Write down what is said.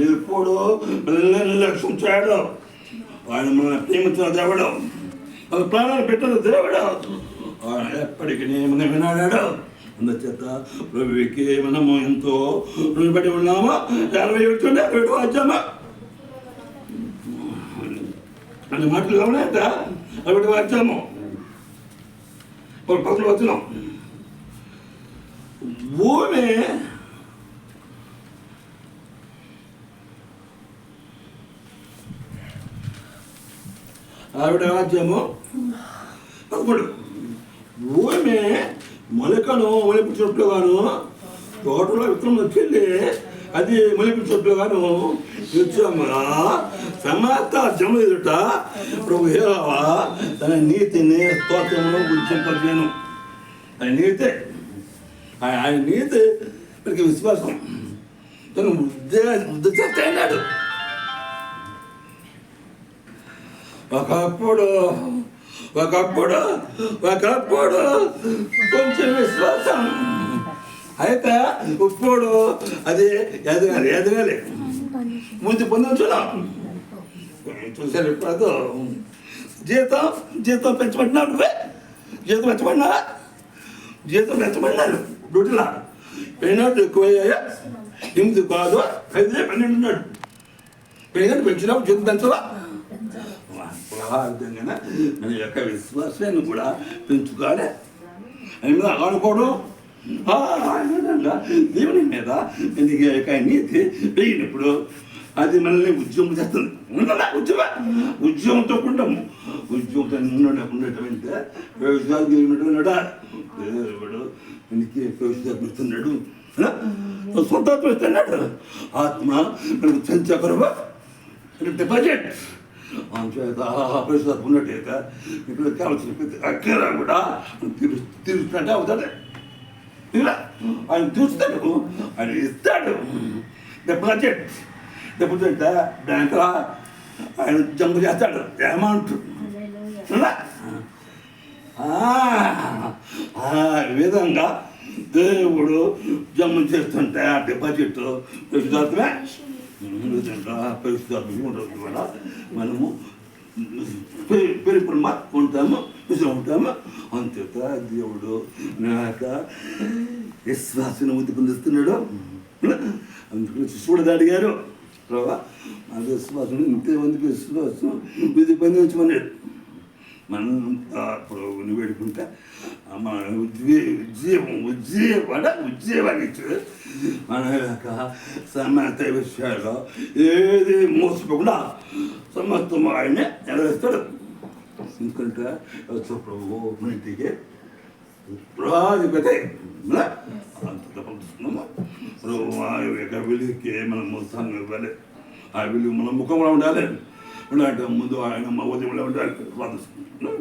ఎప్పుడు రక్షించాడు. ఆయన మనల్ని ప్రేమించిన దేవుడు, మన ప్రాణాలు పెట్టిన దేవుడు. ఆయన ఎప్పటికీ మనం వినాడాడు. అందుచేత ప్రభువుకి మనము ఎంతో రుణపడి ఉన్నామా. 57 వచ్చామా అనే మాటలు కావాలంట. 60 వచ్చాము, పక్కన వచ్చినాం. భూమి ఆవిడ రాజ్యము 11. భూమి మొలపించినట్లుగాను, తోటలో విత్తనం వచ్చింది, అది మొలపించినట్లుగాను నిత్యముగా సమస్త జనుల ఎదుట ప్రభు యెహోవా తన నీతిని స్తోత్రమును గుర్తింపజేయను. ఆయన నీతి, ఆయన నీతి మనకి విశ్వాసం. తను ఉద్దేశ అన్నాడు. ఒకప్పుడు కొంచెం విశ్వాసం అయితే ఇప్పుడు అది ఎదగాలి. ముందు పొందుతున్నాం. చూసారు ఇప్పుడు జీతం పెంచబడినాడు. జీతం పెంచబడినాడు. డ్యూటీలా పెయినట్టు ఎక్కువయ్యాయా? 8 కాదు 5 12 ఉన్నాడు. పెంచినప్పుడు జీతం పెంచవా? విధంగా మన యొక్క విశ్వాసాన్ని కూడా పెంచుకోవాలి. ఆయన మీద ఆడుకోవడం, దేవుని మీద నీతి పెరిగినప్పుడు అది మనల్ని ఉద్యమం చేస్తుంది. ఉద్యమంతో ఉంటాము. ఉద్యమంతో ఉండటమంటే వ్యవసాయడా దేవుడు మనకి వ్యవసాయస్తున్నాడు, సొంతాత్మ ఇస్తున్నాడు. ఆత్మ మనకు సంచపరవ డిపాజిట్ అంచేత పరిస్థితి ఉన్నట్టయితే ఇక్కడ కావాల్సిన ప్రతి అక్కరా కూడా తీరుస్తున్నట్టే అవుతాడు. ఆయన తీరుస్తాడు, ఆయన ఇస్తాడు. డిపాజిట్ బ్యాంక్ ఆయన జమ చేస్తాడు అమౌంట్. ఆ విధంగా దేవుడు జమ చేస్తుంటే ఆ డిపాజిట్ పరిశుద్ధాత్మే పరిశుద్ధాత్మ మనము పరిపూర్ణ ఉంటాము అంతేత దేవుడు నా యొక్క విశ్వాసాన్ని ముందు పొందిస్తున్నాడు. అందుకని శిశువుడు అడిగారు, ప్రభా నా విశ్వాసం ఇంతమందికి విశ్వాసం ఇది పొందించమన్నాడు. మనం ప్రభుని వేడుకుంటే మన ఉద్యోగాన్ని ఇచ్చాడు. మన యొక్క సమస్త విషయాల్లో ఏది మోసపోకుండా సమస్తం ఆయనే నెరవేరుస్తాడు. ఎందుకంటే ప్రభు మన ఇంటికి రాధిపతి అంత పంపిస్తున్నాము. ప్రభు ఆ యొక్క వెలుగుకి మనం మోసాన్ని ఇవ్వాలి. ఆ వెలుగు మన ముఖంలో ఉండాలి. ఉండాలంటే ముందు ఆయన మా ఉదయంలో ఉండాలి. ప్రార్థిస్తున్నాం.